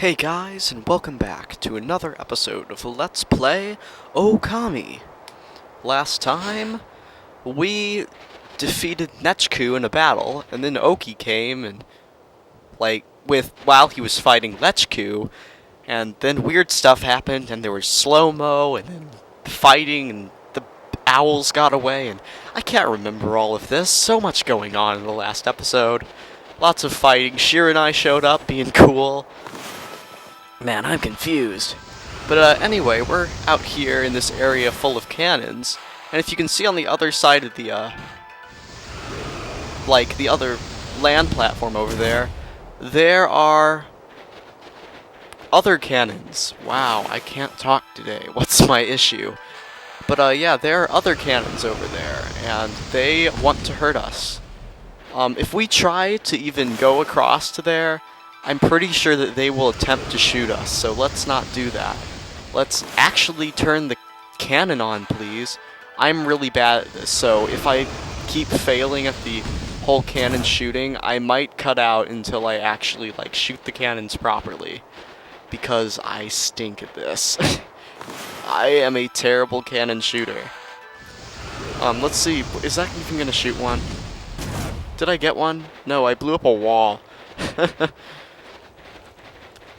Hey guys, and welcome back to another episode of Let's Play Okami. Last time, we defeated Nechku in a battle, and then Oki came and, while he was fighting Lechku, and then weird stuff happened, and there was slow-mo, and then fighting, and the owls got away, and I can't remember all of this. So much going on in the last episode. Lots of fighting. Shira and I showed up, being cool. Man, I'm confused. But anyway, we're out here in this area full of cannons, and if you can see on the other side of the, the other land platform over there, there are other cannons. Wow, I can't talk today. What's my issue? But yeah, there are other cannons over there, and they want to hurt us. If we try to even go across to there, I'm pretty sure that they will attempt to shoot us, so let's not do that. Let's actually turn the cannon on, please. I'm really bad at this, so if I keep failing at the whole cannon shooting, I might cut out until I actually, shoot the cannons properly. Because I stink at this. I am a terrible cannon shooter. Let's see, is that even gonna shoot one? Did I get one? No, I blew up a wall.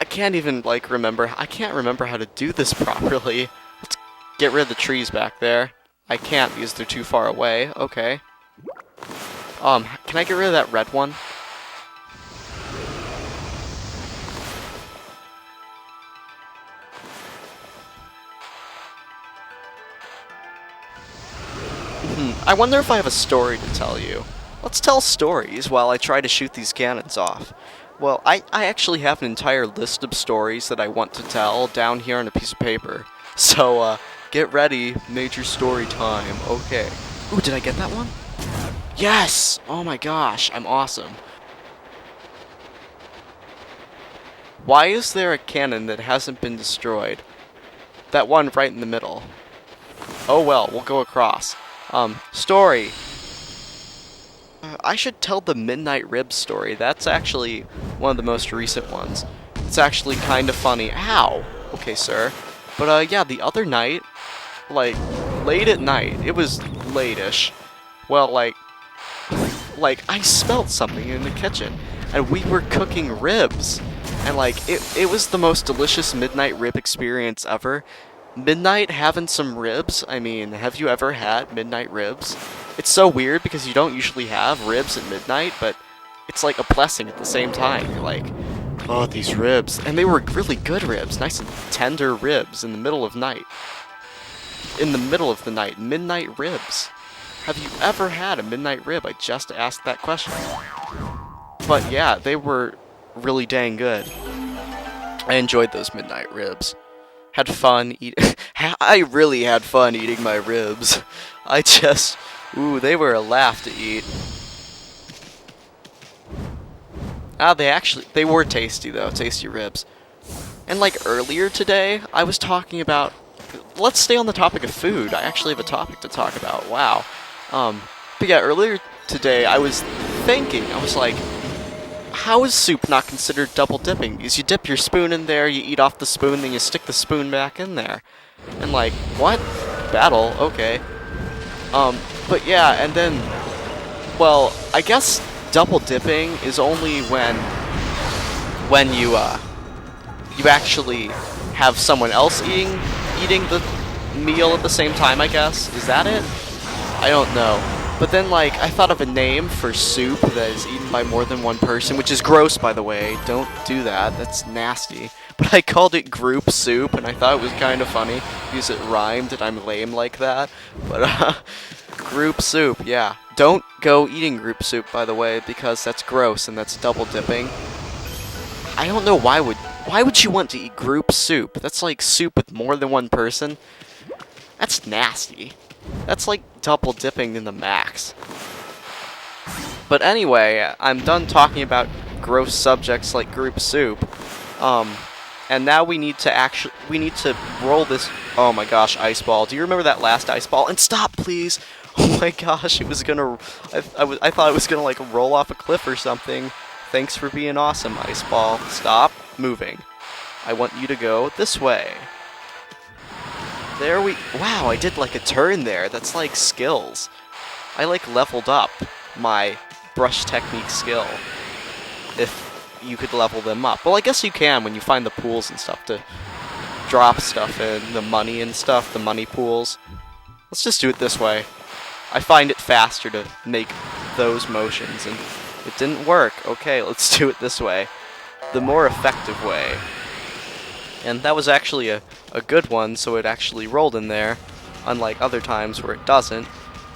I can't even, remember. I can't remember how to do this properly. Let's get rid of the trees back there. I can't because they're too far away. Okay. Can I get rid of that red one? I wonder if I have a story to tell you. Let's tell stories while I try to shoot these cannons off. Well, I actually have an entire list of stories that I want to tell down here on a piece of paper. So, get ready, major story time. Okay. Ooh, did I get that one? Yes! Oh my gosh, I'm awesome. Why is there a cannon that hasn't been destroyed? That one right in the middle. Oh well, we'll go across. Story. I should tell the Midnight Ribs story. That's actually one of the most recent ones. It's actually kind of funny. Ow! Okay, sir. But, yeah, the other night, late at night, it was late-ish. Well, I smelled something in the kitchen, and we were cooking ribs. And, it was the most delicious midnight rib experience ever. Midnight having some ribs? I mean, have you ever had midnight ribs? It's so weird because you don't usually have ribs at midnight, but it's like a blessing at the same time. You're like, oh, these ribs. And they were really good ribs, nice and tender ribs in the middle of night. In the middle of the night, midnight ribs. Have you ever had a midnight rib? I just asked that question. But yeah, they were really dang good. I enjoyed those midnight ribs. Had fun eating. I really had fun eating my ribs. Ooh, they were a laugh to eat. They were tasty though, tasty ribs. And earlier today, I was talking about, let's stay on the topic of food. I actually have a topic to talk about, wow. But yeah, earlier today, I was thinking, I was like, how is soup not considered double dipping? Because you dip your spoon in there, you eat off the spoon, then you stick the spoon back in there. And what? Battle? Okay. But yeah, and then, well, I guess double dipping is only when you actually have someone else eating the meal at the same time, I guess. Is that it? I don't know. But then, I thought of a name for soup that is eaten by more than one person, which is gross, by the way. Don't do that. That's nasty. But I called it group soup, and I thought it was kind of funny because it rhymed, and I'm lame like that. But, group soup, yeah. Don't go eating group soup, by the way, because that's gross, and that's double dipping. I don't know why would you want to eat group soup? That's like soup with more than one person. That's nasty. That's like double dipping in the max. But anyway, I'm done talking about gross subjects like group soup. And now we need to roll this. Oh my gosh, ice ball. Do you remember that last ice ball? And stop, please. Oh my gosh, it was gonna. I thought it was gonna roll off a cliff or something. Thanks for being awesome, ice ball. Stop moving. I want you to go this way. There we... Wow, I did like a turn there. That's like skills. I like leveled up my brush technique skill. If you could level them up. Well, I guess you can when you find the pools and stuff to drop stuff in. The money and stuff, the money pools. Let's just do it this way. I find it faster to make those motions, and it didn't work. Okay, let's do it this way. The more effective way. And that was actually a good one, so it actually rolled in there, unlike other times where it doesn't.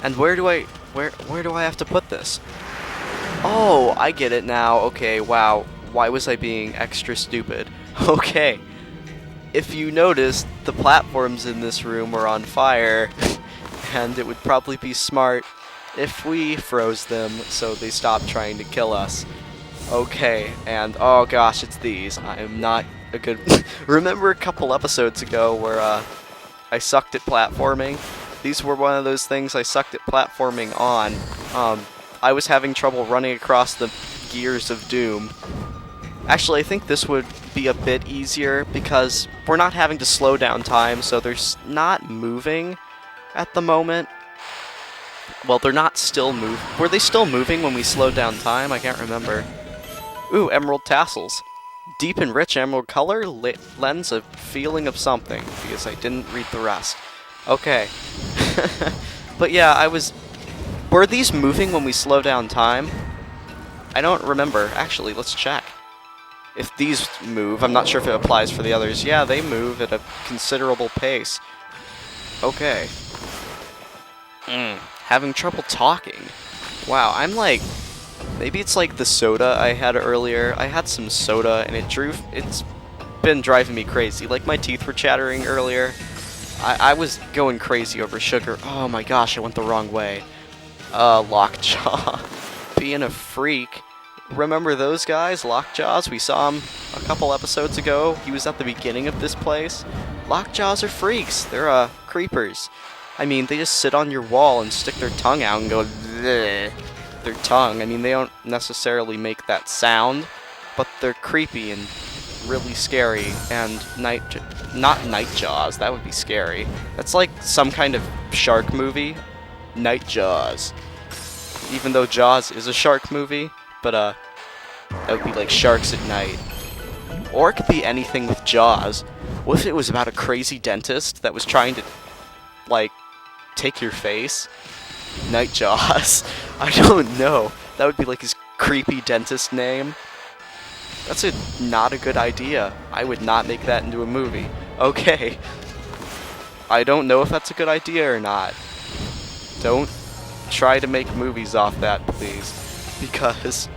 And where do I have to put this? Oh, I get it now. Okay, wow. Why was I being extra stupid? Okay. If you noticed, the platforms in this room were on fire, and it would probably be smart if we froze them so they stopped trying to kill us. Okay, and oh gosh, it's these. I am not a good... Remember a couple episodes ago where I sucked at platforming? These were one of those things I sucked at platforming on. I was having trouble running across the gears of doom. Actually, I think this would be a bit easier because we're not having to slow down time, so they're not moving at the moment. Well, they're not still moving. Were they still moving when we slowed down time? I can't remember. Ooh, emerald tassels. Deep and rich emerald color lends a feeling of something, because I didn't read the rest. Okay. But yeah, were these moving when we slow down time? I don't remember. Actually, let's check. If these move, I'm not sure if it applies for the others. Yeah, they move at a considerable pace. Okay. Having trouble talking. Wow, I'm like... Maybe it's like the soda I had earlier. I had some soda and it's been driving me crazy. Like my teeth were chattering earlier. I was going crazy over sugar. Oh my gosh, I went the wrong way. Lockjaw. Being a freak. Remember those guys, Lockjaws? We saw him a couple episodes ago. He was at the beginning of this place. Lockjaws are freaks. They're, creepers. I mean, they just sit on your wall and stick their tongue out and go, bleh. Their tongue. I mean, they don't necessarily make that sound, but they're creepy and really scary. And not Nightjaws. That would be scary. That's like some kind of shark movie. Nightjaws. Even though Jaws is a shark movie. But, that would be like Sharks at Night. Or it could be anything with Jaws. What if it was about a crazy dentist that was trying to, like, take your face? Nightjaws. I don't know. That would be like his creepy dentist name. That's not a good idea. I would not make that into a movie. Okay. I don't know if that's a good idea or not. Don't try to make movies off that, please. Because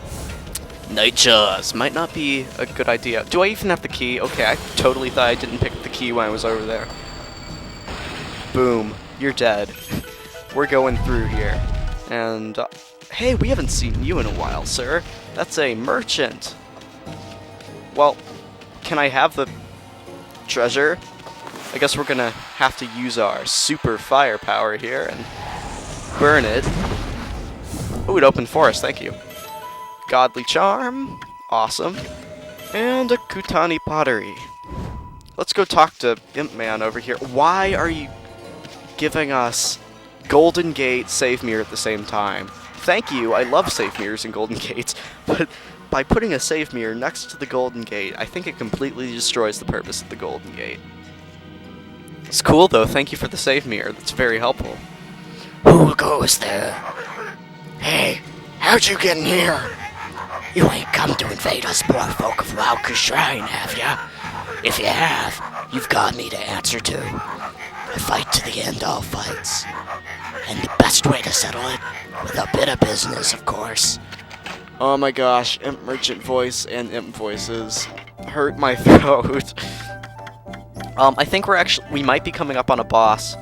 Nightjaws might not be a good idea. Do I even have the key? Okay, I totally thought I didn't pick the key when I was over there. Boom. You're dead. We're going through here. And, hey, we haven't seen you in a while, sir. That's a merchant. Well, can I have the treasure? I guess we're gonna have to use our super firepower here and burn it. Ooh, an open forest, thank you. Godly charm, awesome. And a Kutani pottery. Let's go talk to Imp Man over here. Why are you giving us Golden Gate Save Mirror at the same time? Thank you, I love save mirrors and Golden Gates, but by putting a save mirror next to the Golden Gate, I think it completely destroys the purpose of the Golden Gate. It's cool though, thank you for the save mirror, that's very helpful. Who goes there? Hey, how'd you get in here? You ain't come to invade us poor folk of Wawku Shrine, have ya? If you have, you've got me to answer to. I fight to the end all fights. And the best way to settle it, with a bit of business, of course. Oh my gosh, Imp Merchant voice and Imp voices hurt my throat. I think we might be coming up on a boss.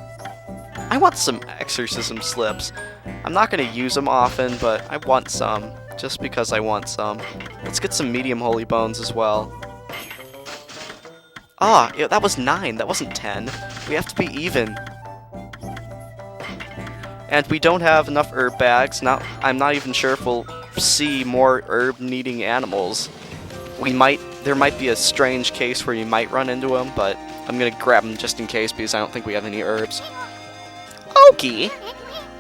I want some exorcism slips. I'm not going to use them often, but I want some, just because I want some. Let's get some medium holy bones as well. Ah, yeah, that was 9, that wasn't 10. We have to be even. And we don't have enough herb bags. I'm not even sure if we'll see more herb-needing animals. We might. there might be a strange case where you might run into him, but I'm gonna grab him just in case because I don't think we have any herbs. Okie,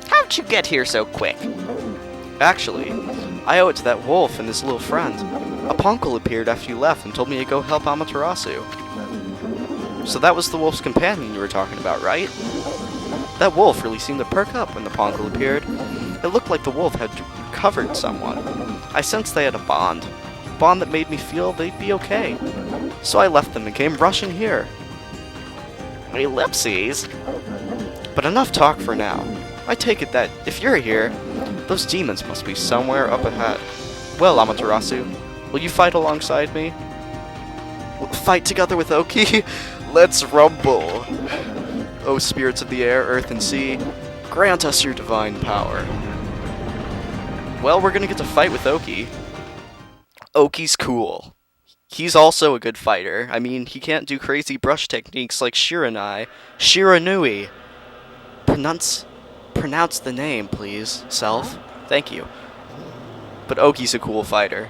how'd you get here so quick? Actually, I owe it to that wolf and his little friend. A punkle appeared after you left and told me to go help Amaterasu. So that was the wolf's companion you were talking about, right? That wolf really seemed to perk up when the punkle appeared. It looked like the wolf had recovered someone. I sensed they had a bond that made me feel they'd be okay. So I left them and came rushing here. Ellipses? But enough talk for now. I take it that if you're here, those demons must be somewhere up ahead. Well, Amaterasu, will you fight alongside me? Fight together with Oki? Let's rumble! O spirits of the air, earth, and sea, grant us your divine power. Well, we're gonna get to fight with Oki. Oki's cool. He's also a good fighter. I mean, he can't do crazy brush techniques like Shiranui. Pronounce the name, please, self. Thank you. But Oki's a cool fighter.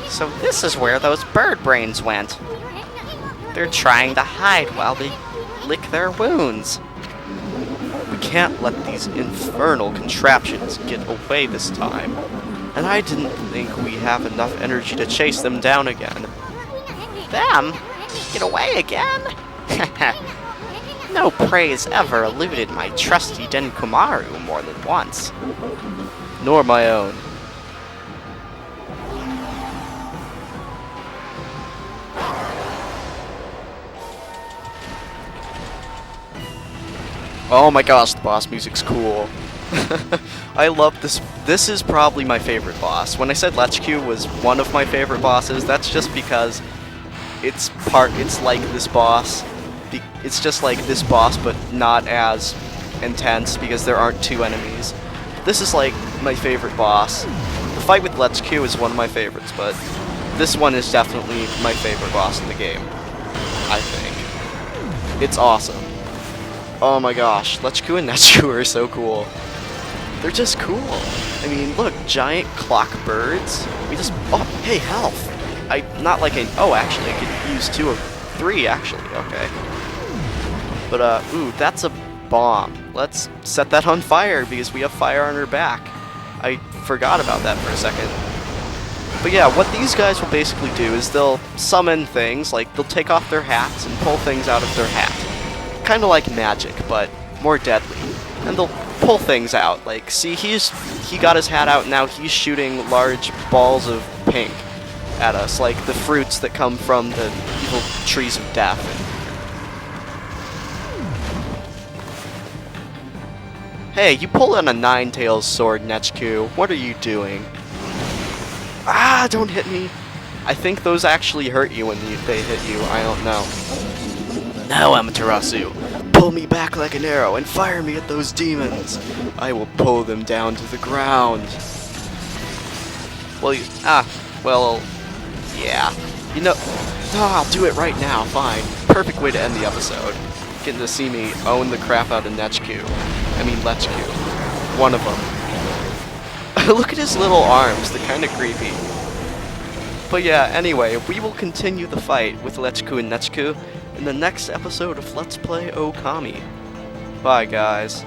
So this is where those bird brains went. They're trying to hide while they lick their wounds. We can't let these infernal contraptions get away this time. And I didn't think we have enough energy to chase them down again. Them? Get away again? No praise ever eluded my trusty Denkumaru more than once. Nor my own. Oh my gosh, the boss music's cool. I love this. This is probably my favorite boss. When I said Lechku was one of my favorite bosses, that's just because it's like this boss. It's just like this boss, but not as intense because there aren't two enemies. This is like my favorite boss. The fight with Lechku is one of my favorites, but this one is definitely my favorite boss in the game. I think. It's awesome. Oh my gosh, Lechku and Nechku are so cool. They're just cool. I mean, look, giant clock birds. Oh, hey, health. Oh, actually, I could use 2 of 3, actually, okay. But, ooh, that's a bomb. Let's set that on fire, because we have fire on our back. I forgot about that for a second. But yeah, what these guys will basically do is they'll summon things, like they'll take off their hats and pull things out of their hat. Kind of like magic, but more deadly. And they'll pull things out. Like, see, he got his hat out, and now he's shooting large balls of pink at us, like the fruits that come from the evil trees of death. Hey, you pulled on a Nine-Tails sword, Nechku. What are you doing? Ah, don't hit me. I think those actually hurt you when they hit you. I don't know. Now, Amaterasu, pull me back like an arrow and fire me at those demons. I will pull them down to the ground. Well, yeah. You know, no, I'll do it right now, fine. Perfect way to end the episode. Getting to see me own the crap out of Lechku. One of them. Look at his little arms, they're kinda creepy. But yeah, anyway, we will continue the fight with Lechku and Nechku in the next episode of Let's Play Okami. Bye, guys.